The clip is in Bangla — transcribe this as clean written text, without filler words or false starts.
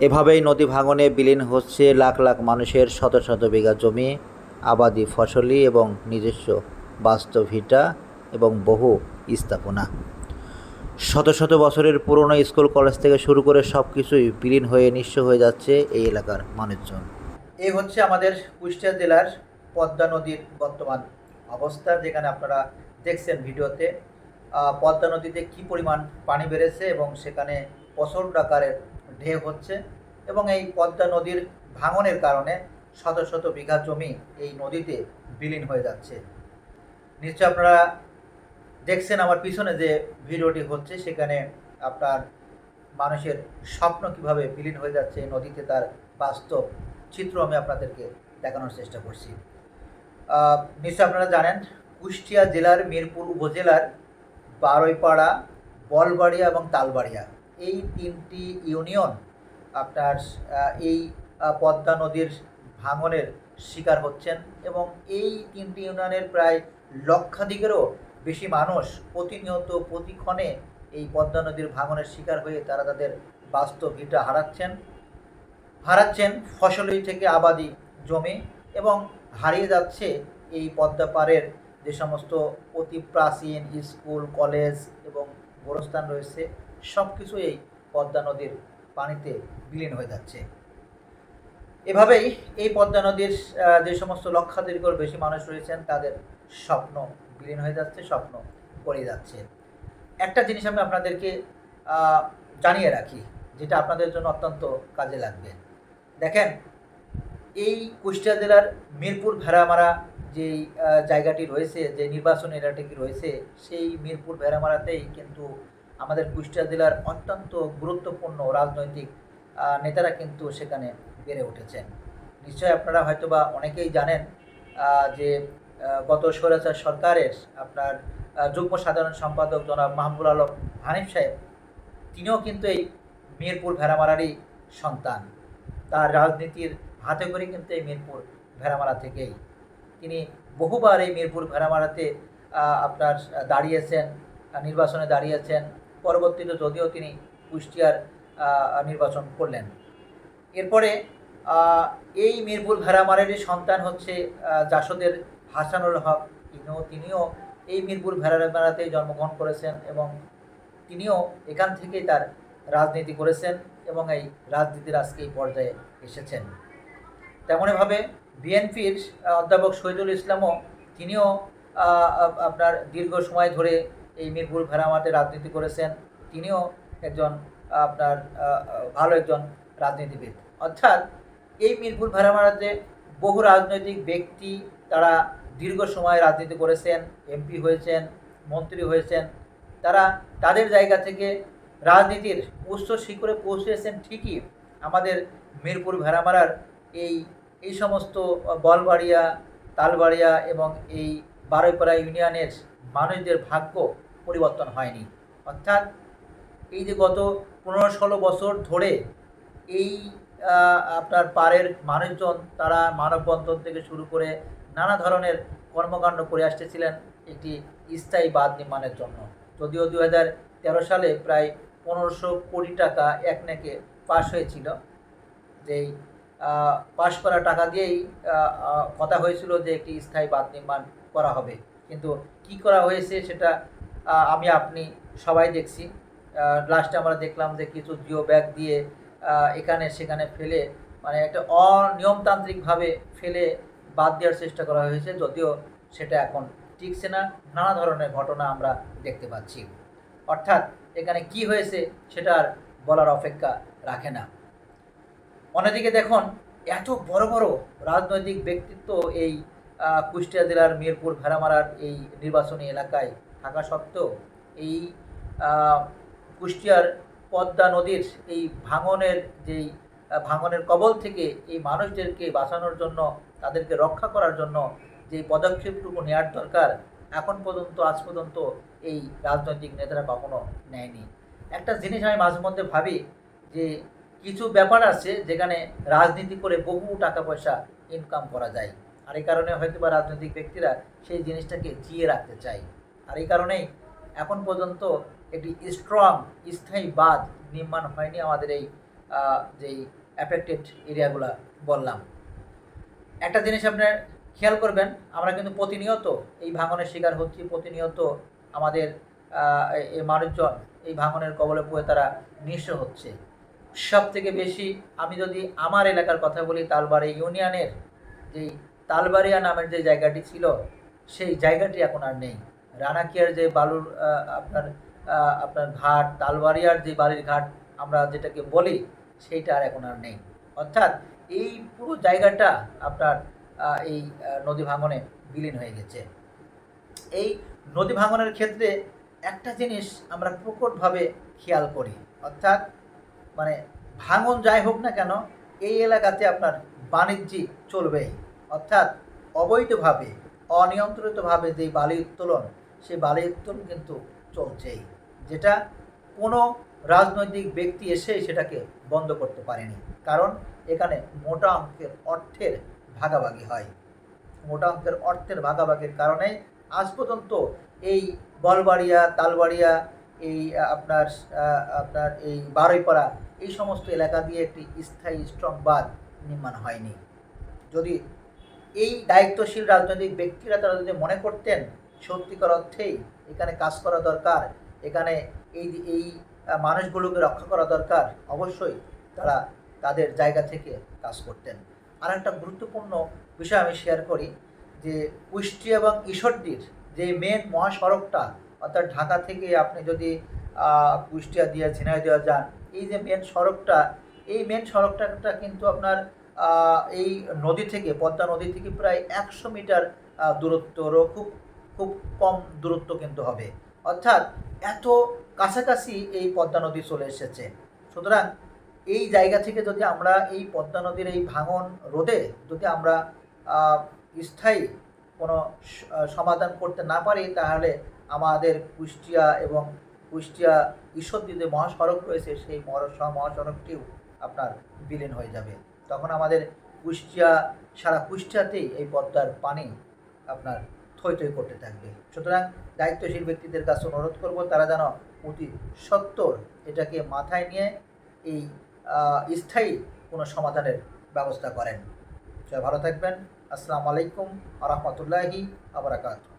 এভাবেই নদী ভাঙনে বিলীন হচ্ছে লাখ লাখ মানুষের শত শত বিঘা জমি, আবাদি ফসলি এবং নিজস্ব বাস্তব ভিটা এবং বহু স্থাপনা। শত শত বছরের পুরনো স্কুল কলেজ থেকে শুরু করে সব কিছুই বিলীন হয়ে নিঃস্ব হয়ে যাচ্ছে এই এলাকার মানুষজন। এই হচ্ছে আমাদের কুষ্টিয়া জেলার পদ্মা নদীর বর্তমান অবস্থা, যেখানে আপনারা দেখছেন ভিডিওতে পদ্মা নদীতে কী পরিমাণ পানি বেড়েছে এবং সেখানে প্রচণ্ড আকারের ঢেউ হচ্ছে এবং এই পদ্মা নদীর ভাঙনের কারণে শত শত বিঘা জমি এই নদীতে বিলীন হয়ে যাচ্ছে। নিশ্চয় আপনারা দেখছেন আমার পিছনে যে ভিডিওটি হচ্ছে, সেখানে আপনার মানুষের স্বপ্ন কিভাবে বিলীন হয়ে যাচ্ছে এই নদীতে, তার বাস্তব চিত্র আমি আপনাদেরকে দেখানোর চেষ্টা করছি। নিশ্চয় আপনারা জানেন কুষ্টিয়া জেলার মিরপুর উপজেলার বারৈপাড়া, বলবাড়িয়া এবং তালবাড়িয়া এই তিনটি ইউনিয়ন আপনার এই পদ্মা নদীর ভাঙনের শিকার হচ্ছেন এবং এই তিনটি ইউনিয়নের প্রায় লক্ষাধিকেরও বেশি মানুষ প্রতিনিয়ত প্রতিক্ষণে এই পদ্মা নদীর ভাঙনের শিকার হয়ে তারা তাদের বাস্তব ভিটা হারাচ্ছেন ফসলি থেকে আবাদি জমি, এবং হারিয়ে যাচ্ছে এই পদ্মা পাড়ের যে সমস্ত অতি প্রাচীন স্কুল কলেজ এবং গোরস্থান রয়েছে, সব কিছু এই পদ্মা নদীর পানিতে বিলীন হয়ে যাচ্ছে। এভাবেই এই পদ্মা নদীর যে সমস্ত লক্ষাধিকের বেশি মানুষ রয়েছেন তাদের স্বপ্ন বিলীন হয়ে যাচ্ছে, স্বপ্ন পড়ে যাচ্ছে। একটা জিনিস আমি আপনাদেরকে জানিয়ে রাখি, যেটা আপনাদের জন্য অত্যন্ত কাজে লাগবে। দেখেন, এই কুষ্টিয়া জেলার মিরপুর ভেড়ামারা যেই জায়গাটি রয়েছে, যে নির্বাচন এলাকাটি রয়েছে, সেই মিরপুর ভেড়ামারাতেই কিন্তু আমাদের কুষ্টিয়া জেলার অত্যন্ত গুরুত্বপূর্ণ রাজনৈতিক নেতারা কিন্তু সেখানে বেড়ে উঠেছেন। নিশ্চয় আপনারা হয়তোবা অনেকেই জানেন যে গত স্বৈরাচার সরকারের আপনার যুগ্ম সাধারণ সম্পাদক জনাব মাহবুবুল আলম হানিফ সাহেব, তিনিও কিন্তু এই মিরপুর ভেড়ামারারই সন্তান। তার রাজনীতির হাতে করে কিন্তু এই মিরপুর ভেড়ামারা থেকেই তিনি বহুবার এই মিরপুর ভেড়ামারাতে আপনার দাঁড়িয়েছেন, নির্বাচনে দাঁড়িয়েছেন। পরবর্তীতে যদিও তিনি কুষ্টিয়ার নির্বাচন করলেন। এরপরে এই মিরপুর ভেড়ামারারই সন্তান হচ্ছে জাসদের হাসানুল হক। তিনিও এই মিরপুর ভেড়ামারাতেই জন্মগ্রহণ করেছেন এবং তিনিও এখান থেকেই তার রাজনীতি করেছেন এবং এই রাজনীতির আজকে এই পর্যায়ে এসেছেন। তেমনইভাবে বিএনপির অধ্যাপক শহীদুল ইসলামও তিনিও আপনার দীর্ঘ সময় ধরে এই মিরপুর ভেড়ামারাতে রাজনীতি করেছেন। তিনিও একজন আপনার ভালো একজন রাজনীতিবিদ। অর্থাৎ এই মিরপুর ভেড়ামারাতে বহু রাজনৈতিক ব্যক্তি তারা দীর্ঘ সময় রাজনীতি করেছেন, এমপি হয়েছেন, মন্ত্রী হয়েছেন। তারা তাদের জায়গা থেকে রাজনীতির উচ্চ শিখরে পৌঁছেছেন ঠিকই, আমাদের মিরপুর ভেড়ামারার এই সমস্ত বলবাড়িয়া, তালবাড়িয়া এবং এই বারৈপাড়া ইউনিয়নের মানুষদের ভাগ্য পরিবর্তন হয়নি। অর্থাৎ এই যে গত 15-16 বছর ধরে এই আপনার পাড়ের মানুষজন তারা মানববন্ধন থেকে শুরু করে নানা ধরনের কর্মকাণ্ড করে আসতেছিলেন একটি স্থায়ী বাঁধ নির্মাণের জন্য। যদিও 2013 সালে প্রায় 1500 কোটি টাকা একনেকে পাস হয়েছিল, যেই পাস করা টাকা দিয়েই কথা হয়েছিল যে একটি স্থায়ী বাঁধ নির্মাণ করা হবে। কিন্তু কি করা হয়েছে সেটা আমি আপনি সবাই দেখছি। লাস্টে আমরা দেখলাম যে কিছু জিও ব্যাগ দিয়ে এখানে সেখানে ফেলে, মানে একটা অনিয়মতান্ত্রিকভাবে ফেলে বাদ দেওয়ার চেষ্টা করা হয়েছে, যদিও সেটা এখন টিকছে না। নানা ধরনের ঘটনা আমরা দেখতে পাচ্ছি। অর্থাৎ এখানে কি হয়েছে সেটা আর বলার অপেক্ষা রাখে না। অন্যদিকে দেখুন, এত বড় বড় রাজনৈতিক ব্যক্তিত্ব এই কুষ্টিয়া জেলার মিরপুর ভেড়ামারার এই নির্বাচনী এলাকায় থাকা সত্ত্বেও এই কুষ্টিয়ার পদ্মা নদীর এই ভাঙনের কবল থেকে এই মানুষদেরকে বাঁচানোর জন্য, তাদেরকে রক্ষা করার জন্য যে পদক্ষেপটুকু নেওয়ার দরকার, আজ পর্যন্ত এই রাজনৈতিক নেতারা কখনো নেয়নি। একটা জিনিস আমি মাঝে মধ্যে ভাবি যে কিছু ব্যাপার আছে যেখানে রাজনীতি করে বহু টাকা পয়সা ইনকাম করা যায়, আর এই কারণে হয়তো বা রাজনৈতিক ব্যক্তিরা সেই জিনিসটাকে জিয়ে রাখতে চায়। আর এই কারণেই এখন পর্যন্ত একটি স্ট্রং স্থায়ী বাঁধ নির্মাণ হয়নি আমাদের এই যেই অ্যাফেক্টেড এরিয়াগুলা বললাম। একটা জিনিস আপনার খেয়াল করবেন, আমরা কিন্তু প্রতিনিয়ত এই ভাঙনের শিকার হচ্ছি, প্রতিনিয়ত আমাদের এই মানুষজন এই ভাঙনের কবলে পড়ে তারা নিঃস্ব হচ্ছে। সব থেকে বেশি আমি যদি আমার এলাকার কথা বলি, তালবাড়ি ইউনিয়নের যেই তালবাড়িয়া নামের যে জায়গাটি ছিল, সেই জায়গাটি এখন আর নেই। রানাকিয়ার যে বালুর আপনার আপনার ঘাট, তালবাড়িয়ার যে বালির ঘাট আমরা যেটাকে বলি, সেইটা আর এখন আর নেই। অর্থাৎ এই পুরো জায়গাটা আপনার এই নদী ভাঙনে বিলীন হয়ে গেছে। এই নদী ভাঙনের ক্ষেত্রে একটা জিনিস আমরা প্রকটভাবে খেয়াল করি, অর্থাৎ মানে ভাঙন যাই হোক না কেন, এই এলাকাতে আপনার বাণিজ্যিক চলবেই। অর্থাৎ অবৈধভাবে, অনিয়ন্ত্রিতভাবে যে বালি উত্তোলন, সেই বালি উত্তোলন কিন্তু চলছেই, যেটা কোনো রাজনৈতিক ব্যক্তি এসে সেটাকে বন্ধ করতে পারেনি। কারণ এখানে মোটা অঙ্কের অর্থের ভাগাভাগি হয়। মোটা অঙ্কের অর্থের ভাগাভাগির কারণে আজ পর্যন্ত এই বলবাড়িয়া, তালবাড়িয়া, এই আপনার আপনার এই বারুইপাড়া, এই সমস্ত এলাকা দিয়ে একটি স্থায়ী স্ট্রং বাঁধ নির্মাণ হয়নি। যদি এই দায়িত্বশীল রাজনৈতিক ব্যক্তিরা তারা যদি মনে করতেন সত্যিকার অর্থেই এখানে কাজ করা দরকার, এখানে এই এই মানুষগুলোকে রক্ষা করা দরকার, অবশ্যই তারা তাদের জায়গা থেকে কাজ করতেন। আর একটা গুরুত্বপূর্ণ বিষয় আমি শেয়ার করি, যে কুষ্টিয়া এবং ঈশ্বরদীর যে মেন মহাসড়কটা, অর্থাৎ ঢাকা থেকে আপনি যদি কুষ্টিয়া দিয়ে ঝিনাইদহ যান, এই যে মেন সড়কটা, এই মেন সড়কটা কিন্তু আপনার এই নদী থেকে, পদ্মা নদী থেকে প্রায় 100 মিটার দূরত্বরও খুব খুব কম দূরত্ব কিন্তু হবে। অর্থাৎ এত কাছাকাছি এই পদ্মা নদী চলে এসেছে। সুতরাং এই জায়গা থেকে যদি আমরা এই পদ্মা নদীর এই ভাঙন রোধে যদি আমরা স্থায়ী কোনো সমাধান করতে না পারি, তাহলে আমাদের কুষ্টিয়া এবং কুষ্টিয়া ঈশ্বরদী যে মহাসড়ক রয়েছে, সেই মহাসড়কটিও আপনার বিলীন হয়ে যাবে। তখন আমাদের কুষ্টিয়া, সারা কুষ্টিয়াতেই এই পদ্মার পানি আপনার থই থই করতে থাকবে। সুতরাং দায়িত্বশীল ব্যক্তিদের কাছে অনুরোধ করব, তারা যেন অতি সত্বর এটাকে মাথায় নিয়ে এই স্থায়ী কোনো সমাধানের ব্যবস্থা করেন। সবাই ভালো থাকবেন। আসসালামু আলাইকুম ওয়া রাহমাতুল্লাহি ওয়া বারাকাতুহু।